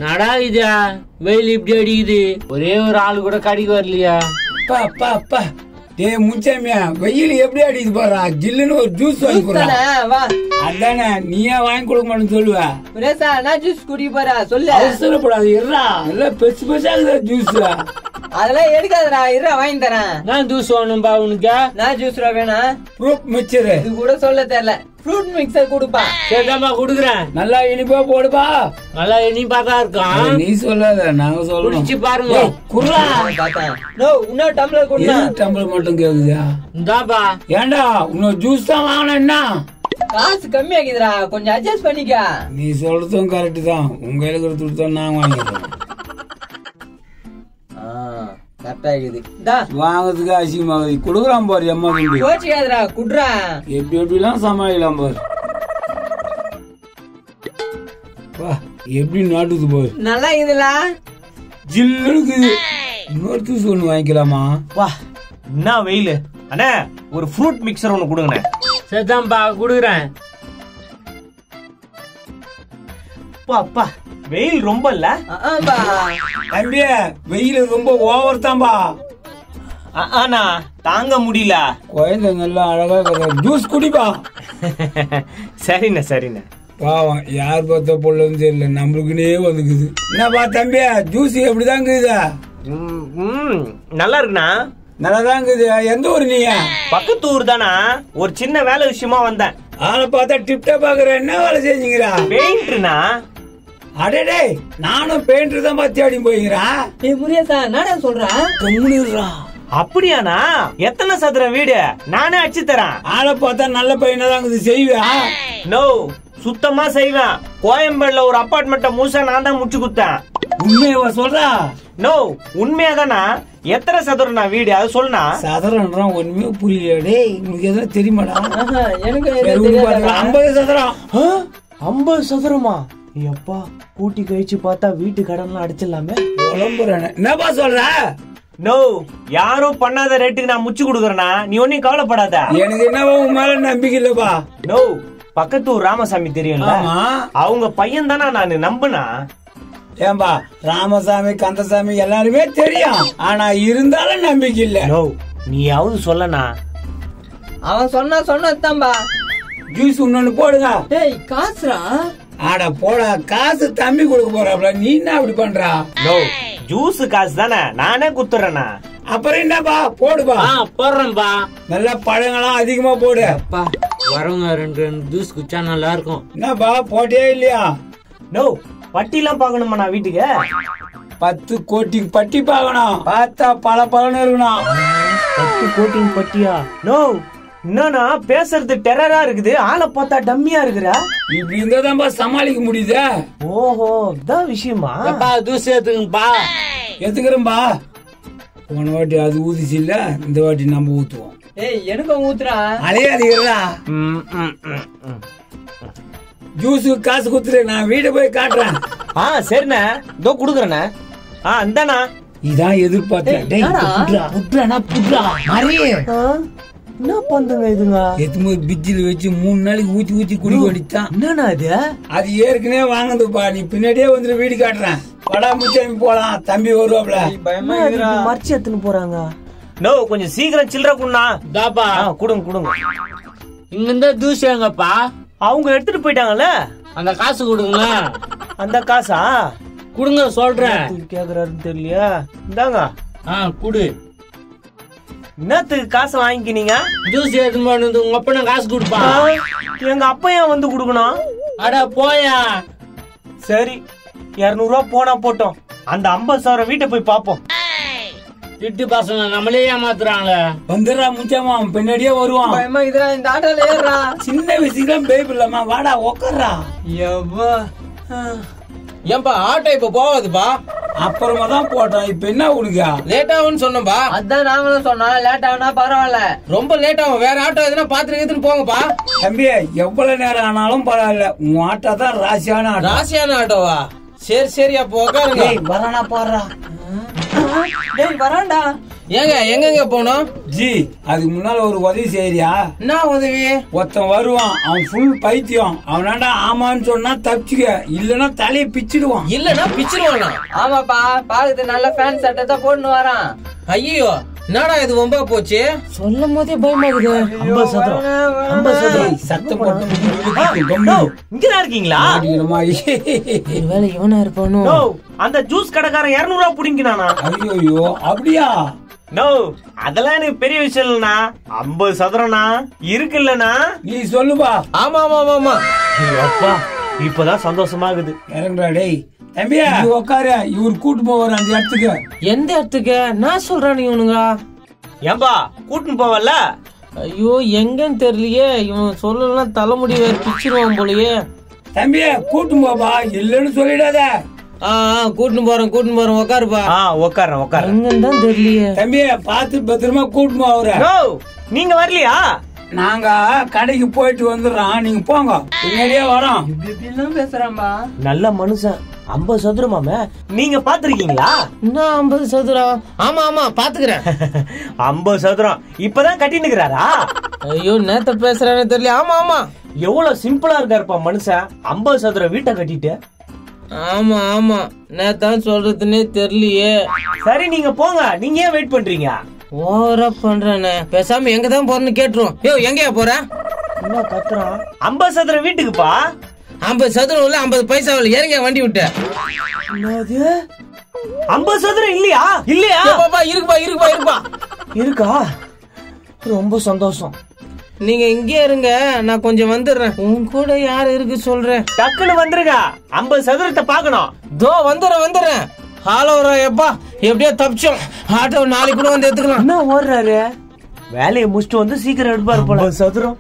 நடா இதா வெயில் இப்படி அடிக்குது, ஒரே ஒரு ஆளு கூட கடைக்கு வரலையா? முச்சாமியா வெயில் எப்படி அடிக்குது பாரு, ஜில்லுன்னு ஒரு ஜூஸ் வாங்கி கொடுறா. அதானே நீயே வாங்கி கொடுக்க மாட்டேன்னு சொல்லுவ. ஜூஸ் குடிக்க போறா சொல்லு. அவசரப்படாது, இருறா எல்லாம் பெருசு பெருசா ஜூஸ். அதெல்லாம் எடுக்காதடா, இருறா வாங்கி தரேன். நான் ஜூஸ் வேணும்பா உனக்கு. நான் ஜூஸ் வேணாம். ஃப்ரூட் மிக்சர் இது கூட சொல்ல தெரியல. ஃப்ரூட் மிக்சர் கொடுப்பா. சரிதாம்பா குடுக்குறேன். நல்லா இனிப்பா போடுப்பா. நல்லா இனிப்பா தான் இருக்கும். நீ சொல்லாத, நாங்க சொல்லணும். குடிச்சு பாருங்க. குர்ரா இன்னொரு டம்ளர் குடுங்க. டம்ளர் மட்டும் கேக்குதா? இந்தாப்பா. ஏண்டா இன்னொரு ஜூஸ் தான் வாங்கினா காசு கம்மியாக்குதுடா, கொஞ்சம் அட்ஜஸ்ட் பண்ணிக்க. நீ சொல்றதும் கரெக்ட் தான். உங்க கையில கொடுத்துட்டா நான் வாங்கிக்கிறேன். வாங்கறதுக்கு அசிங்கமாகுது. குடுக்குறான் பாரு அம்மா. கோச்சிக்காதடா, குடுறா. எப்படி எப்படிலாம் சமாளிக்கலாம் பாரு. எப்படி நாட்டுது பாரு. நல்லா இதுல ஜில்லு இருக்குது. இன்னொரு ஜூஸ் ஒண்ணு வாங்கிக்கலாமா? வா என்ன வெயில் அண்ணே, ஒரு ஃப்ரூட் மிக்சர் ஒண்ணு கொடுங்கண்ணே. சரிதான்பா குடுக்குறேன். அப்பா வெயில் ரொம்ப இல்ல தம்பி, வெயில் ரொம்ப ஓவர் தான்பா. ஆனா தாங்க முடியல. குழந்தை நல்லா அழகா ஜூஸ் குடிப்பா. சரிண்ணே சரிண்ணே. பாவம் யார் பார்த்த பொருள்னு தெரியல, நம்மளுக்குனே வந்துக்குது. என்னப்பா தம்பி, ஜூஸ் எப்படிதான் இருக்குதா? நல்லா இருக்குண்ணா. நல்லாதான் இருக்குது. எந்த ஊரு நீங்க? பக்கத்து ஊர் தானா, ஒரு சின்ன வேலை விஷயமா வந்தேன். ஆளை பார்த்தா டிப்டா பாக்குற. என்ன வேலை செஞ்சீங்களா? பெயிண்டர்னா. அடடே, நானும் பெயிண்டர் தான் பாத்தி அடி போய்கிறேன். முருகேசா நானே சொல்றேன். அப்படியாண்ணா? எத்தனை சதுரம் வீடு? நானே அடிச்சு தரேன். ஆளை பார்த்தா நல்ல பையனா தான் செய்வேன். நோ, சுத்தமா செய்வேன். கோயம்பேடுல ஒரு அபார்ட்மெண்ட்ட முழுசா நான் தான் முடிச்சு கொடுத்தேன். உண்மையா சொல்றா? நோ, உண்மையாதானா? எத்தனை சதுரம் நான் வீடு அது சொல்லுனா? சதுரம் ஒண்ணுமே புரியல. உங்களுக்கு எதுவும் தெரியுமாடா? எனக்கு 50 சதுரம். 50 சதுரமா? எப்பா கூட்டி கழிச்சு பார்த்தா வீட்டு கடன்லாம் அடிச்சிடலாமே. என்னப்பா சொல்ற? நோ, யாரும் பண்ணாத ரேட்டுக்கு நான் முச்சு கொடுக்கறேனா, நீ ஒன்னும் கவலைப்படாத. எனக்கு என்னவா உன் மேல நம்பிக்கை இல்லப்பா. நோ, பக்கத்தூர் ராமசாமி தெரியும்ல, அவங்க பையன் தானா நான் நம்புனா. ஏன்பா, ராமசாமி கந்தசாமி எல்லாருமே தெரியும், ஆனா இருந்தாலும் நம்பிக்கை இல்ல. நோ, நீயாவது சொல்லனா? அவன் சொன்னதுதான்பா. ஜூஸ் இன்னொன்னு போடுங்க. டேய் காசுரா. ஆட போட, காசு தம்பி கொடுக்க போறாப்ல, நீ என்ன அப்படி பண்றா? நோ, ஜூஸ் காசு தானே, நானே குத்துறேனா. அப்புறம் என்னப்பா போடுப்பா. போடுறேன்பா. நல்ல பழங்களாம் அதிகமா போடு. வரவங்க 2 ஜூஸ் குச்சா நல்லா இருக்கும். என்னப்பா போட்டே இல்லையா? நோ, பட்டிலாம் பாக்கணுமா நான் வீட்டுக்கு? 10 கோட்டிங் பட்டி பாக்கணும். பார்த்தா பல பலன்னு இருக்கணும். 10 கோட்டிங் பட்டியா? நோ, என்னன்னா பேசுறது டெரரா இருக்குது, ஆளை பார்த்தா டம்மியா இருக்குறா. இப்படி இருந்தாதான்பா சமாளிக்க முடியுதா? ஓஹோ, இதான் விஷயமா? ஜூஸ் ஏத்துக்கும்பா. ஏத்துக்கிறேன்பா. போன வாட்டி அது ஊதிச்சு இல்ல, இந்த வாட்டி நம்ம ஊத்துவோம். ஏய் எனக்கும் ஊத்துறா. அலையாதீங்களா? ஜூஸ் காசு குத்துரு, நான் வீட்டை போய் காட்டுறேன். சரிண்ணே, இதோ குடுக்குறேண்ணே. இந்தாண்ணா. இதான் எதிர்பார்த்தேன். என்ன பண்றீங்க இதுங்க? எதுமே பிஜில வச்சு 3 நாளைக்கு ஊத்தி ஊத்தி குடி ஓடித்தான். என்னண்ணா அது? அது ஏற்கனவே வாங்குதுப்பா. நீ பின்னாடியே வந்து வீடு காட்டுறேன். படா முச்சாமி போலாம், தம்பி வருவாப்ல. மறைச்சு எடுத்துன்னு போறாங்க. நோ, கொஞ்சம் சீக்கிரம் சில்லற குண்ணா. தாப்பா குடுங்க குடுங்க. இங்க இருந்தா ஜூஸ் எங்கப்பா? அவங்க எடுத்துட்டு போயிட்டாங்கல்ல. அந்த காசு கொடுங்களா? அந்த காசா குடுங்க சொல்றேன். கேக்குறாருன்னு தெரியலையா? இந்தாங்க. குடு. என்னத்துக்கு காசு வாங்கிக்கினீங்க? ஜூஸ் எடுத்துன்னு போனது உங்க அப்பா காசு கொடுப்பா. எங்க அப்பா ஏன் வந்து குடுக்கணும்? அட போயா. சரி, 200 ரூபா போனா போட்டோம். அந்த 50,000 வீட்டை போய் பாப்போம். திட்டு பசங்க நம்மளே ஏமாத்துறாங்களே. வந்துடுறா முச்சாமா, பின்னாடியே வருவான். பயமா இதுரா, இந்த ஆட்டோல ஏறுறா. சின்ன விஷயம் பேபி இல்லாம வாடா உட்கார்றா. ஏன்பா ஆட்டோ இப்ப போவாதுப்பா? அப்புறமா தான் போட்டோம். இப்ப என்ன உனக்கு லேட் ஆகும்னு சொன்னோம்பா. அதான் நாங்களும் சொன்னோம், லேட் ஆகுனா பரவாயில்ல. ரொம்ப லேட் ஆகும், வேற ஆட்டோ எதுனா பாத்துட்டு போங்கப்பா. தம்பி, எவ்வளவு நேரம் ஆனாலும் பரவாயில்ல, உன் ஆட்டோ தான் ராசியான ஆட்டோ. ராசியான ஆட்டோவா? சரி சரி, அப்போ உட்காருங்க. வரானா பாடுறா. டேய் வரான்டா. ஏங்க எங்கெங்க போனோம்? ஜி அதுக்கு முன்னால ஒரு உதவி செய்யறியா? என்ன உதவி? ஒருத்தன் வருவான், அவன் ஃபுல் பைத்தியம். அவனாண்டா ஆமான்னு சொன்னா தப்பிச்சுக்க, இல்லன்னா தலையை பிச்சிடுவான். இல்லன்னா பிச்சிருவானா? ஆமாப்பா, பாக்குறது நல்ல ஃபேன் சட்டை தான் போட்டுன்னு வரான். ஐயோ என்னடா இது வம்பா போச்சு. சொல்லும் போதே பயமாகுது. 50 சதுரம் 50 சதுரம் சத்தம் போட்டு இங்கதான் இருக்கீங்களா? வேலை இவனா இருப்பானோ? நோ, அந்த ஜூஸ் கடைக்காரன் 200 ரூபா புடிங்கினானா? ஐயோ அப்படியா? நோ, அதெல்லாம் எனக்கு பெரிய விஷயம் இல்லனா. 50 சதுரம்னா இருக்குல்லனா? நீ சொல்லுப்பா. ஆமா ஆமா ஆமா. அப்பா இப்பதான் சந்தோஷமாகுது. இறங்குறா டேய். தம்பியா உட்காரு, இவர் கூட்டு போவாரு அந்த இடத்துக்கு. எந்த இடத்துக்கு? நான் சொல்றேன் இவனுங்க. ஏன்பா கூட்டுன்னு போவல? ஐயோ எங்கன்னு தெரியலையே. இவன் சொல்லலாம் தலைமுடி வேற பிச்சிருவான் போலயே. தம்பியா கூட்டு போப்பா, இல்லன்னு சொல்லிடாத. கூட்டுன்னு போறேன் உட்காருப்பா. உட்காரேன். எங்கன்னு தான் தெரியலையே. தம்பியா பார்த்து பத்திரமா கூட்டு போவர. நோ, நீங்க வரலையா? நாங்க கடைக்கு போயிட்டு வந்துடுறோம், நீங்க போங்க. பின்னாடியே வரோம். இப்படிலாம் பேசுறான்பா. நல்ல மனுஷன். 50 சதுரமாமே நீங்க பாத்துருக்கீங்களா? என்ன 50 சதுரம்? ஆமா ஆமா பாத்துக்கிறேன். 50 சதுரம் இப்பதான் கட்டினுக்கிறாரா? ஐயோ நேத்த பேசுறானே தெரியல. ஆமா ஆமா. எவ்வளவு சிம்பிளா இருக்காருப்பா மனுஷன். 50 சதுரம் வீட்டை கட்டிட்டு. ஆமா ஆமா, நேத்தான் சொல்றதுன்னே தெரியலையே. சரி நீங்க போங்க, நீங்க ஏன் வெயிட் பண்றீங்க? ஓவரா பண்றானே. பேசாம எங்க தான் போறேன்னு கேட்டுரும். யோ எங்கயா போற? என்ன கத்துறான்? 50 சதுரம் வீட்டுக்குப்பா. 50 சதுரம் இல்ல 50 பைசா இல்ல. ஏங்க வண்டி விட்ட? 50 சதுரம் இல்லையா? இல்லையா? பாப்பா இருக்குப்பா. இருக்கா? ரொம்ப சந்தோஷம். நீங்க இங்கே இருங்க, நான் கொஞ்சம் வந்துடுறேன். உன் கூட யாரு இருக்கு சொல்றேன். டக்குன்னு வந்துருங்க, 50 சதுரத்தை பாக்கணும். தோ வந்துடுறேன். ஹாலோ எப்பா, எப்படியோ தப்பிச்சோம். ஆட்டோ நாளைக்கு கூட வந்து எடுத்துக்கலாம். என்ன ஓடுறாரு? வேலையை முடிச்சுட்டு வந்து சீக்கிரம் எடுப்பாரு போல. 50 சதுரம்